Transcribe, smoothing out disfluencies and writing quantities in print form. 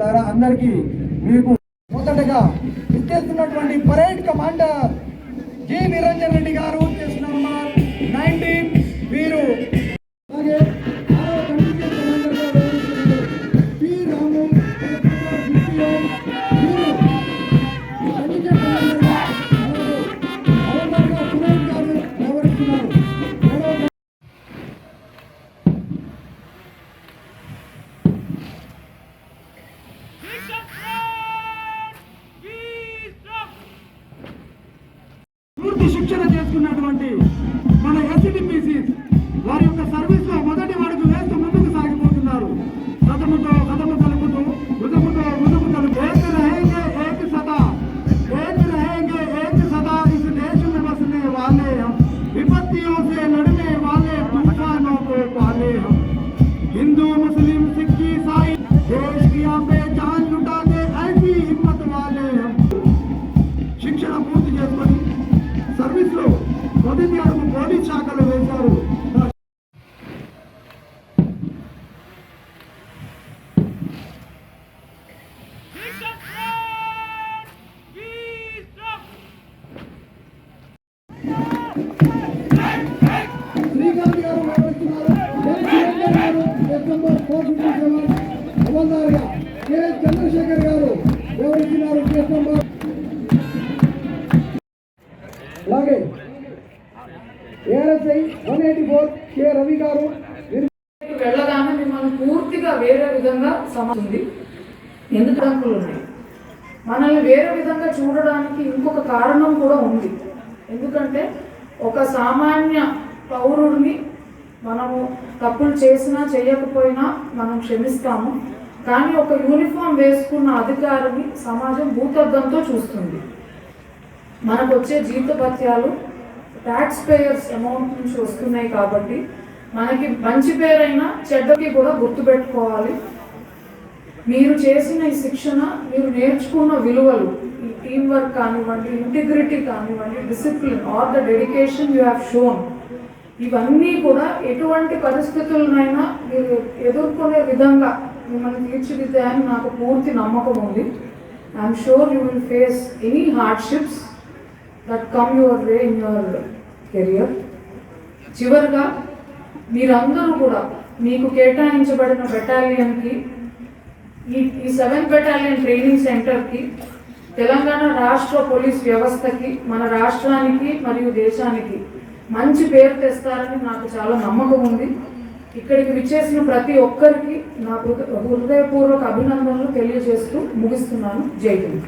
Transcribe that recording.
అందరికీ మీకు మొదటగా ఇచ్చేస్తున్నటువంటి parade commander G Niranjan Reddy గారు కేసు నంబర్ 19 వీరు అలాగే పూర్తి శిక్షణ చేసుకున్నటువంటి మన ఎస్సిడిపిసి వారి యొక్క సర్వీస్ లో మొదటి అడుగు వేస్తూ ముందుకు సాగిపోతున్నారు. కథముతో కథము కలుపుతూ మృదుముతో మృదుము కలుపు ఏక రహేంగే ఏక సదా इस देश में बसने वाले हम विपत्तियों से लड़ने वाले तूफानों को पाले हम हिंदू मुस्लिम सिख ईसाई देश की पे जान लुटा दे ऐसी हिम्मत वाले हम शिक्षण पूर्ति చేసుకొని సర్వీస్ లో మొదటి అడుగు పోలీస్ శాఖలో వేశారు. శ్రీకాంత్ గారు వ్యవహరిస్తున్నారు. కె చంద్రశేఖర్ గారు వ్యవహరిస్తున్నారు. కేసు నంబర్ అలాగే ఏఆర్ఎస్ఐ 184 కె రవి గారు వెళ్ళగానే మిమ్మల్ని పూర్తిగా వేరే విధంగా సమాజంది ఎందుకు రంగులు ఉన్నాయి. మనల్ని వేరే విధంగా చూడడానికి ఇంకొక కారణం కూడా ఉంది. ఎందుకంటే ఒక సామాన్య పౌరుడిని మనము తప్పులు చేసినా చేయకపోయినా మనం క్షమిస్తాము. కానీ ఒక యూనిఫామ్ వేసుకున్న అధికారిని సమాజం భూతద్దంతో చూస్తుంది. మనకు వచ్చే జీతభత్యాలు ట్యాక్స్ పేయర్స్ అమౌంట్ నుంచి వస్తున్నాయి కాబట్టి మనకి మంచి పేరైనా చెడ్డకి కూడా గుర్తుపెట్టుకోవాలి. మీరు చేసిన ఈ శిక్షణ, మీరు నేర్చుకున్న విలువలు, ఈ టీం వర్క్ కానివ్వండి, ఇంటిగ్రిటీ కానివ్వండి, discipline or the dedication you have shown, ఇవన్నీ కూడా ఎటువంటి పరిస్థితులనైనా మీరు ఎదుర్కొనే విధంగా మిమ్మల్ని తీర్చిదిద్దాయని నాకు పూర్తి నమ్మకం ఉంది. I'm sure you will face any hardships that come your way in your career. చివరిగా మీరందరూ కూడా మీకు కేటాయించబడిన బెటాలియన్కి, ఈ 7th బెటాలియన్ ట్రైనింగ్ సెంటర్కి, తెలంగాణ రాష్ట్ర పోలీస్ వ్యవస్థకి, మన రాష్ట్రానికి మరియు దేశానికి మంచి పేరు తెస్తారని నాకు చాలా నమ్మకం ఉంది. ఇక్కడికి విచ్చేసిన ప్రతి ఒక్కరికి నా హృదయపూర్వక అభినందనలు తెలియజేస్తూ ముగిస్తున్నాను. జై హింద్.